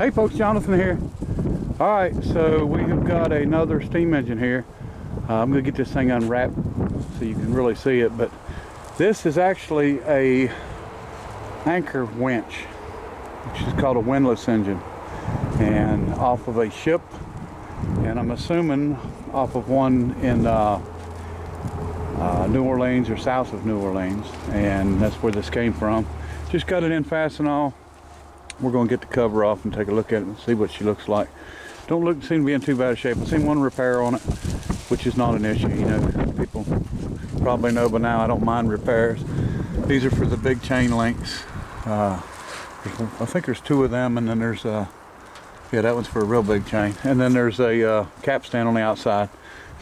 Hey folks, Jonathan here. Alright, so we have got another steam engine here. I'm going to get this thing unwrapped so you can really see it, but this is actually a anchor winch, which is called a windlass engine, and off of a ship, and I'm assuming off of one in New Orleans or south of New Orleans, and that's where this came from. Just got it in fast and all. We're going to get the cover off and take a look at it and see what she looks like. Don't seem to be in too bad a shape. I've seen one repair on it, which is not an issue. You know, people probably know by now I don't mind repairs. These are for the big chain links. I think there's two of them, and then there's yeah, that one's for a real big chain, and then there's a capstan on the outside.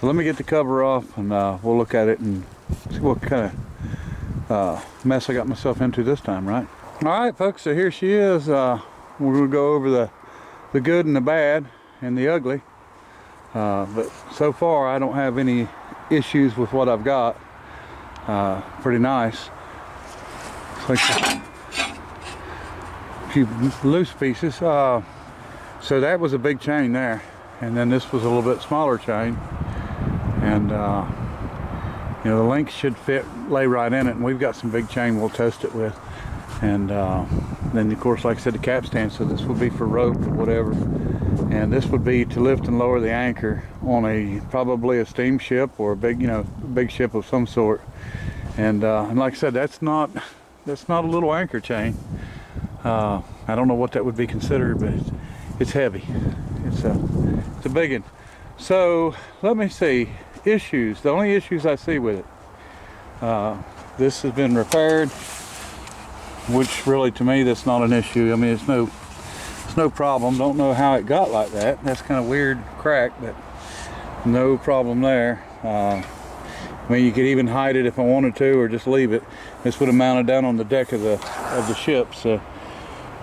So let me get the cover off, and we'll look at it and see what kind of mess I got myself into this time, right? All right, folks, so here she is. We're going to go over the good and the bad and the ugly. But so far, I don't have any issues with what I've got. Pretty nice. It's like a few loose pieces. So that was a big chain there, and then this was a little bit smaller chain. And you know, the links should lay right in it, and we've got some big chain we'll toast it with. And then of course, like I said, the capstan, so this would be for rope or whatever, and this would be to lift and lower the anchor on probably a steamship or a big, you know, big ship of some sort. And like I said, that's not a little anchor chain. I don't know what that would be considered, but it's heavy. It's a big one. So let me see issues. The only issues I see with it, this has been repaired, which really, to me, that's not an issue. I mean, it's no problem. Don't know how it got like that. That's kind of weird crack, but no problem there. I mean, you could even hide it if I wanted to, or just leave it. This would have mounted down on the deck of the ship, so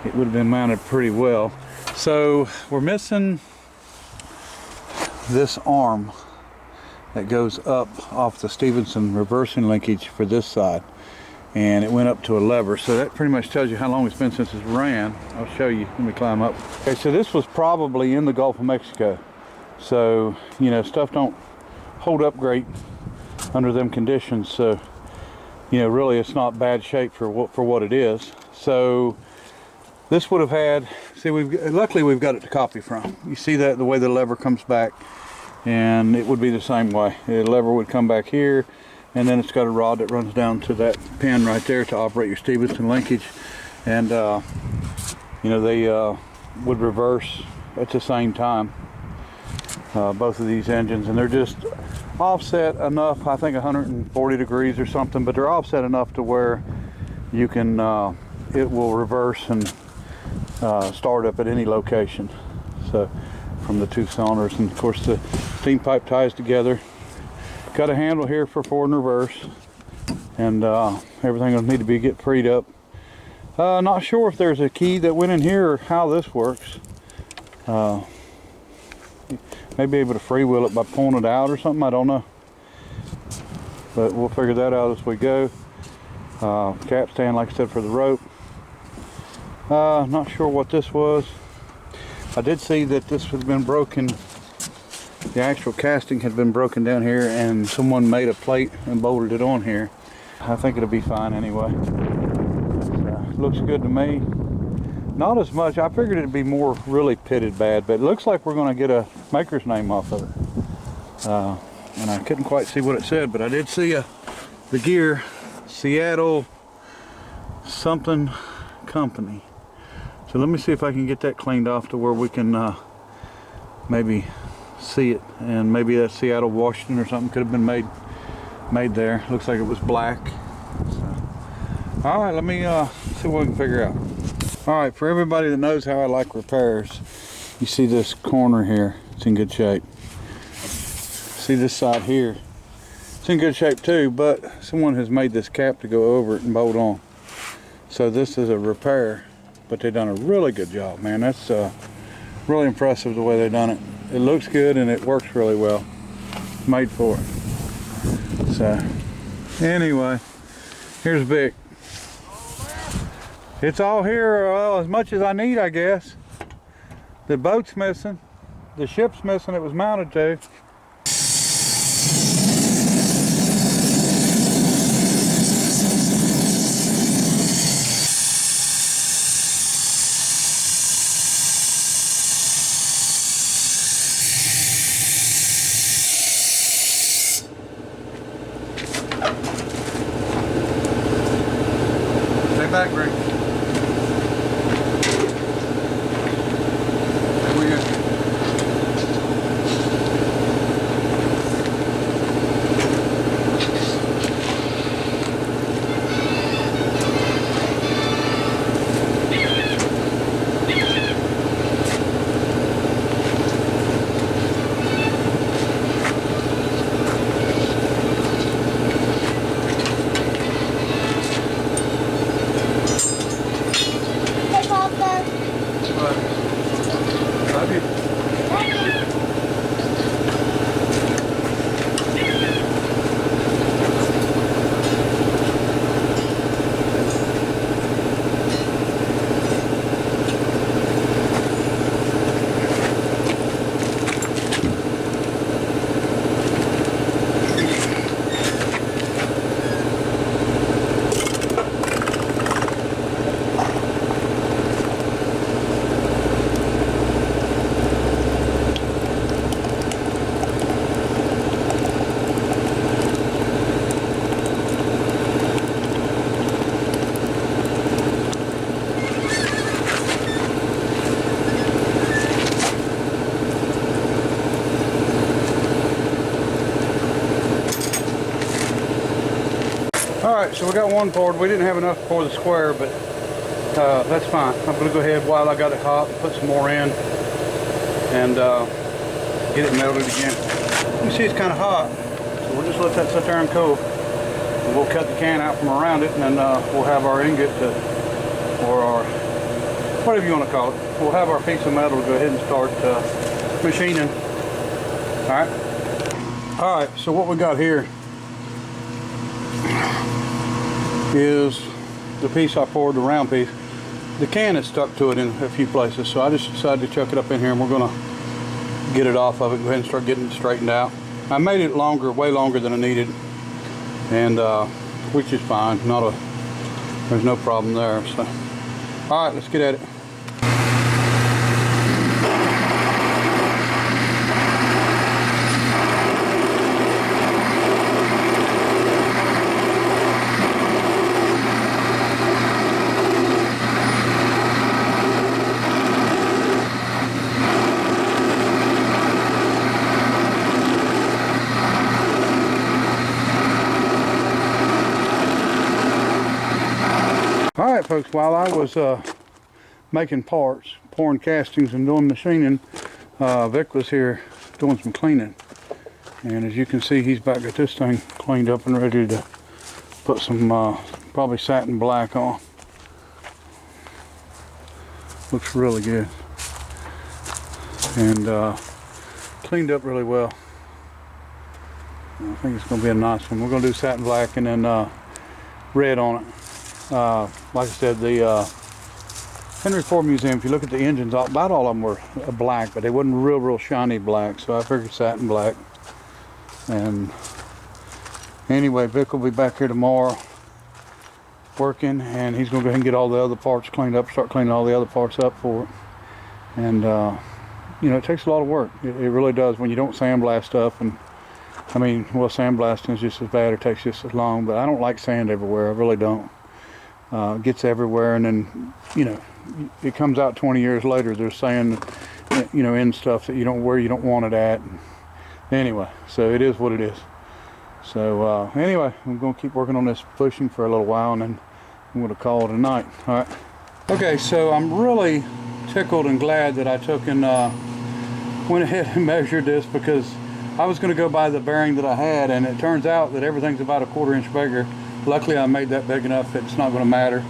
it would have been mounted pretty well. So we're missing this arm that goes up off the Stevenson reversing linkage for this side, and it went up to a lever, so that pretty much tells you how long it's been since it's ran. I'll show you. Let me climb up. Okay, so this was probably in the Gulf of Mexico, so you know, stuff don't hold up great under them conditions. So you know, really, it's not bad shape for what it is. So this would have had, see, luckily we've got it to copy from. You see that the way the lever comes back, and it would be the same way. The lever would come back here, and then it's got a rod that runs down to that pin right there to operate your Stevenson linkage. And you know, they would reverse at the same time, both of these engines, and they're just offset enough, I think 140 degrees or something, but they're offset enough to where you can it will reverse and start up at any location. So from the two cylinders, and of course the steam pipe ties together. Got a handle here for forward and reverse, and everything will need to be freed up. Not sure if there's a key that went in here or how this works. May be able to freewheel it by pulling it out or something, I don't know. But we'll figure that out as we go. Capstan, like I said, for the rope. Not sure what this was. I did see that this has been broken. The actual casting had been broken down here, and someone made a plate and bolted it on here. I think it'll be fine anyway. Looks good to me. Not as much. I figured it'd be more really pitted bad, but it looks like we're going to get a maker's name off of it. And I couldn't quite see what it said, but I did see the gear, Seattle something company. So let me see if I can get that cleaned off to where we can maybe see it, and maybe that's Seattle, Washington or something. Could have been made there. Looks like it was black. So, all right, let me see what we can figure out. All right, for everybody that knows how I like repairs, you see this corner here, it's in good shape. See this side here, it's in good shape too, but someone has made this cap to go over it and bolt on. So this is a repair, but they've done a really good job, man. That's really impressive the way they've done it. It looks good and it works really well. It's made for it. So anyway, here's Vic. It's all here, well, as much as I need, I guess. The boat's missing. The ship's missing it was mounted to. Stay back, Greg. There we go. Love you. Alright, so we got one poured. We didn't have enough for the square, but that's fine. I'm going to go ahead while I got it hot and put some more in and get it melted again. You see it's kind of hot, so we'll just let that sit there and cool. And we'll cut the can out from around it, and then we'll have our ingot or our, whatever you want to call it. We'll have our piece of metal to go ahead and start machining. Alright, so what we got here is the piece I poured, the round piece. The can is stuck to it in a few places, so I just decided to chuck it up in here and we're going to get it off of it, go ahead and start getting it straightened out. I made it longer, way longer than I needed, and which is fine. There's no problem there. So, all right, let's get at it. Alright folks, while I was making parts, pouring castings and doing machining, Vic was here doing some cleaning. And as you can see, he's about got this thing cleaned up and ready to put some probably satin black on. Looks really good. And cleaned up really well. I think it's going to be a nice one. We're going to do satin black and then red on it. Like I said, the Henry Ford Museum, if you look at the engines, about all of them were black, but they wasn't real shiny black, so I figured satin black. And anyway, Vic will be back here tomorrow working, and he's going to go ahead and get all the other parts cleaned up, start cleaning all the other parts up for it. And you know, it takes a lot of work. It really does when you don't sandblast stuff. And I mean, well, sandblasting is just as bad, it takes just as long, but I don't like sand everywhere, I really don't. It gets everywhere, and then, you know, it comes out 20 years later, they're saying, you know, in stuff that you don't, where you don't want it at. Anyway, so it is what it is. So anyway, I'm going to keep working on this pushing for a little while, and then I'm going to call it a night. All right. Okay, so I'm really tickled and glad that I took and went ahead and measured this, because I was going to go by the bearing that I had, and it turns out that everything's about a 1/4 inch bigger. Luckily I made that big enough that it's not going to matter.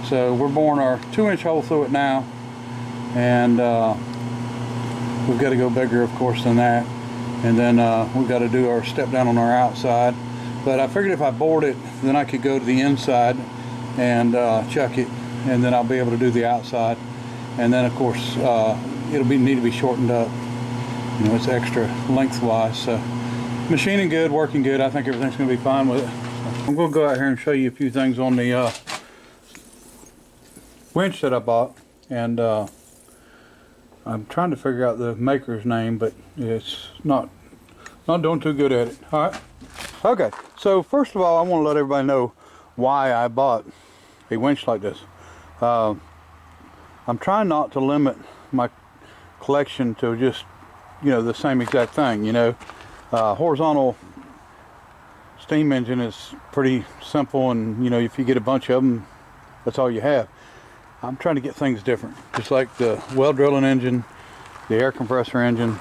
So we're boring our 2-inch hole through it now, and we've got to go bigger, of course, than that. And then we've got to do our step down on our outside. But I figured if I bored it, then I could go to the inside and chuck it, and then I'll be able to do the outside. And then of course it'll need to be shortened up. You know, it's extra lengthwise. So machining good, working good. I think everything's going to be fine with it. So I'm going to go out here and show you a few things on the winch that I bought, and I'm trying to figure out the maker's name, but it's not doing too good at it. All right. Okay. So first of all, I want to let everybody know why I bought a winch like this. I'm trying not to limit my collection to just, you know, the same exact thing. You know, horizontal steam engine is pretty simple, and you know, if you get a bunch of them, that's all you have. I'm trying to get things different, just like the well drilling engine, the air compressor engine,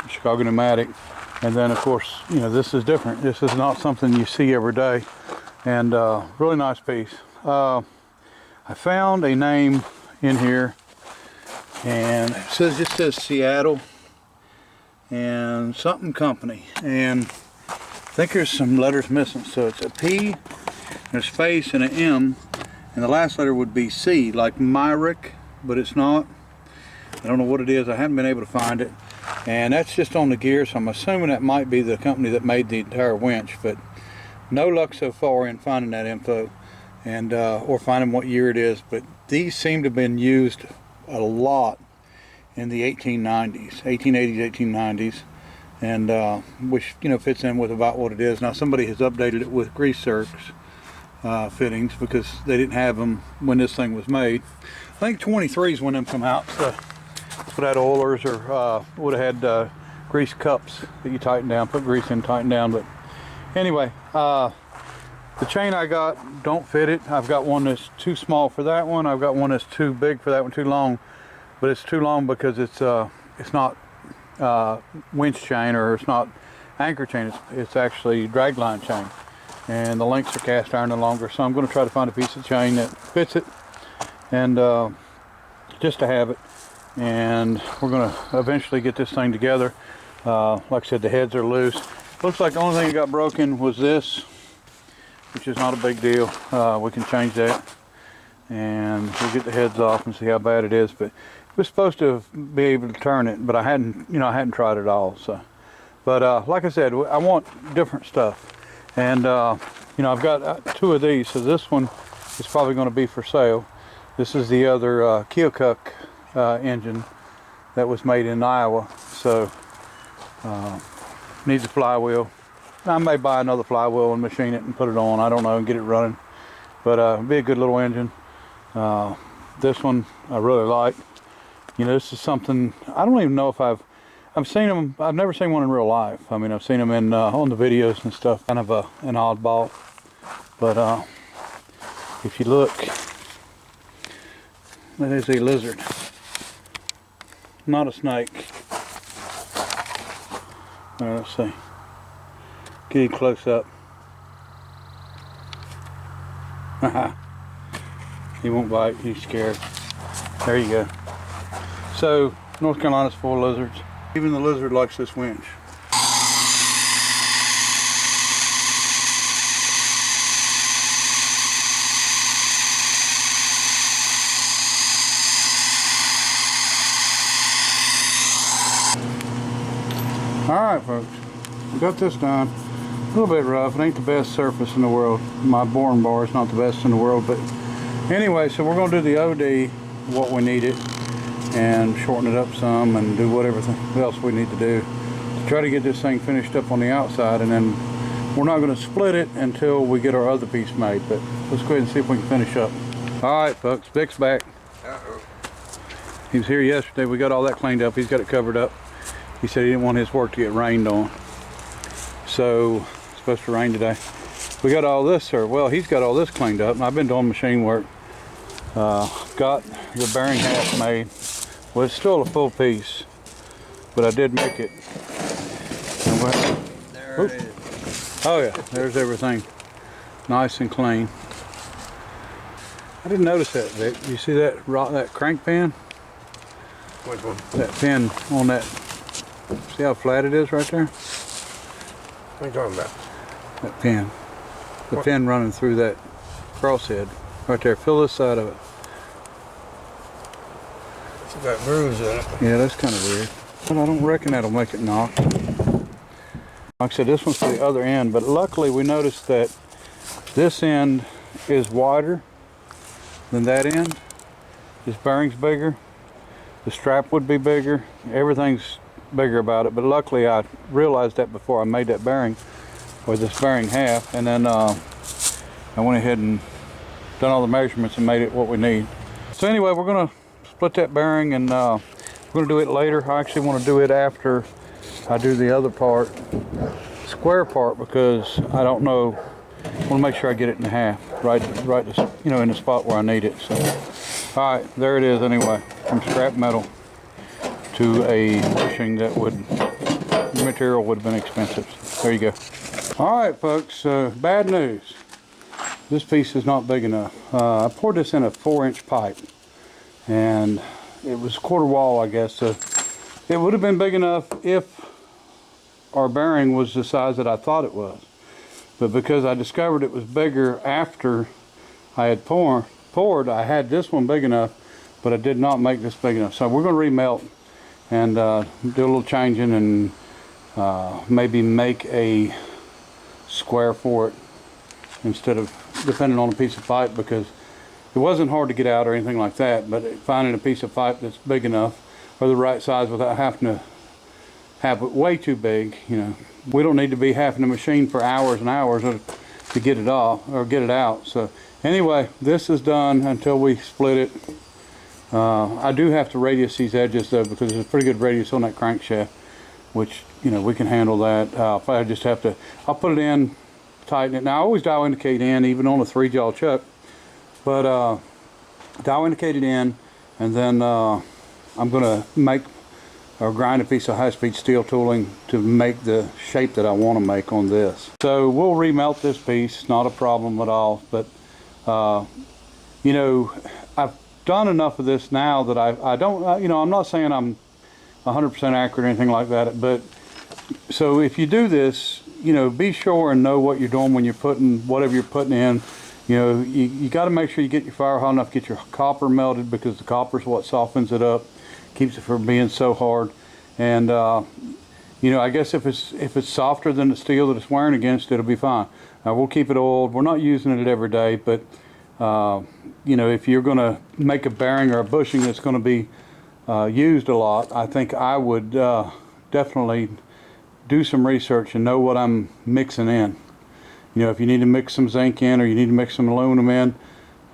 Chicago pneumatic, and then of course, you know, this is different. This is not something you see every day, and really nice piece. I found a name in here, and it says Seattle and something company, and I think there's some letters missing. So it's a P, there's space, and an M, and the last letter would be C, like Myrick, but it's not. I don't know what it is. I haven't been able to find it, and that's just on the gear, so I'm assuming that might be the company that made the entire winch, but no luck so far in finding that info, and or finding what year it is. But these seem to have been used a lot in the 1890s, 1880s, 1890s, and which, you know, fits in with about what it is. Now somebody has updated it with grease zerks fittings, because they didn't have them when this thing was made. I think 23s when them come out, so would have had oilers, or would have had grease cups that you tighten down, put grease in, tighten down. But anyway, the chain I got don't fit it. I've got one that's too small for that one. I've got one that's too big for that one, too long. But it's too long because it's not winch chain, or it's not anchor chain. It's actually dragline chain, and the links are cast iron and longer. So I'm going to try to find a piece of chain that fits it, and just to have it. And we're going to eventually get this thing together. Like I said, the heads are loose. Looks like the only thing that got broken was this, which is not a big deal. We can change that, and we'll get the heads off and see how bad it is. But it was supposed to be able to turn it, but I hadn't tried it all. So, but like I said, I want different stuff, and you know, I've got two of these. So this one is probably going to be for sale. This is the other Keokuk engine that was made in Iowa. So needs a flywheel. I may buy another flywheel and machine it and put it on, I don't know, and get it running. But it'd be a good little engine. This one I really like. You know, this is something, I don't even know if I've seen them. I've never seen one in real life. I mean, I've seen them in on the videos and stuff. Kind of an oddball. But if you look, that is a lizard, not a snake. All right, let's see. Getting close up. He won't bite, he's scared. There you go. So, North Carolina's full of lizards. Even the lizard likes this winch. Alright folks, got this done. A little bit rough. It ain't the best surface in the world. My boring bar is not the best in the world, but anyway, so we're going to do the OD, what we needed, and shorten it up some, and do whatever else we need to do to try to get this thing finished up on the outside. And then we're not going to split it until we get our other piece made, but let's go ahead and see if we can finish up. Alright folks, Vic's back. He was here yesterday. We got all that cleaned up. He's got it covered up. He said he didn't want his work to get rained on. So, it's supposed to rain today. We got all this, or well, he's got all this cleaned up. I've been doing machine work. Got the bearing half made. Well, it's still a full piece, but I did make it. There it is. Oh yeah, there's everything. Nice and clean. I didn't notice that, Vic. You see that crank pin? Which one? That pin on that. See how flat it is right there? What are you talking about? That pin. The What? pin running through that crosshead. Right there. Feel this side of it. got grooves in it. Yeah, that's kind of weird. But I don't reckon that'll make it knock. Like I said, this one's to the other end, but luckily we noticed that this end is wider than that end. This bearing's bigger. The strap would be bigger. Everything's bigger about it, but luckily I realized that before I made that bearing, or this bearing half, and then I went ahead and done all the measurements and made it what we need. So anyway, we're gonna split that bearing, and we're gonna do it later. I actually want to do it after I do the other part, square part, because I don't know. I want to make sure I get it in half, right, you know, in the spot where I need it. So, all right, there it is. Anyway, from scrap metal to a bushing that material would have been expensive. So there you go. All right, folks. Bad news. This piece is not big enough. I poured this in a 4-inch pipe, and it was quarter wall, I guess. So it would have been big enough if our bearing was the size that I thought it was. But because I discovered it was bigger after I had poured, I had this one big enough, but I did not make this big enough. So we're going to remelt and do a little changing, and maybe make a square for it instead of depending on a piece of pipe, because it wasn't hard to get out or anything like that, but finding a piece of pipe that's big enough or the right size without having to have it way too big, you know. We don't need to be having to machine for hours and hours to get it off or get it out. So anyway, this is done until we split it. I do have to radius these edges though, because there's a pretty good radius on that crankshaft, which, you know, we can handle that. If I just have to, I'll put it in, tighten it. Now I always dial indicate in, even on a 3-jaw chuck, but dial indicate it in, and then I'm gonna make or grind a piece of high-speed steel tooling to make the shape that I want to make on this. So we'll remelt this piece, not a problem at all. But you know, I've done enough of this now that I don't, you know, I'm not saying I'm 100% accurate or anything like that, but so if you do this, you know, be sure and know what you're doing when you're putting whatever you're putting in. You know, you got to make sure you get your fire hot enough, get your copper melted, because the copper is what softens it up, keeps it from being so hard. And you know, I guess if it's softer than the steel that it's wearing against, it'll be fine. We'll keep it oiled. We're not using it every day, but you know, if you're going to make a bearing or a bushing that's going to be used a lot, I think I would definitely do some research and know what I'm mixing in. You know, if you need to mix some zinc in, or you need to mix some aluminum in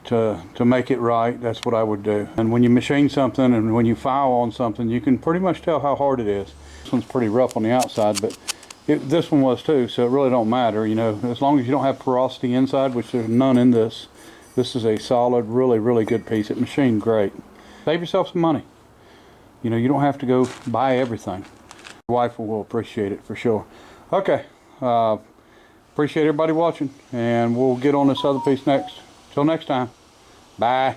to make it right, that's what I would do. And when you machine something and when you file on something, you can pretty much tell how hard it is. This one's pretty rough on the outside, but this one was too, so it really don't matter, you know, as long as you don't have porosity inside, which there's none in this. This is a solid, really, really good piece. It machined great. Save yourself some money. You know, you don't have to go buy everything. Your wife will appreciate it for sure. Okay, appreciate everybody watching, and we'll get on this other piece next. Till next time, bye.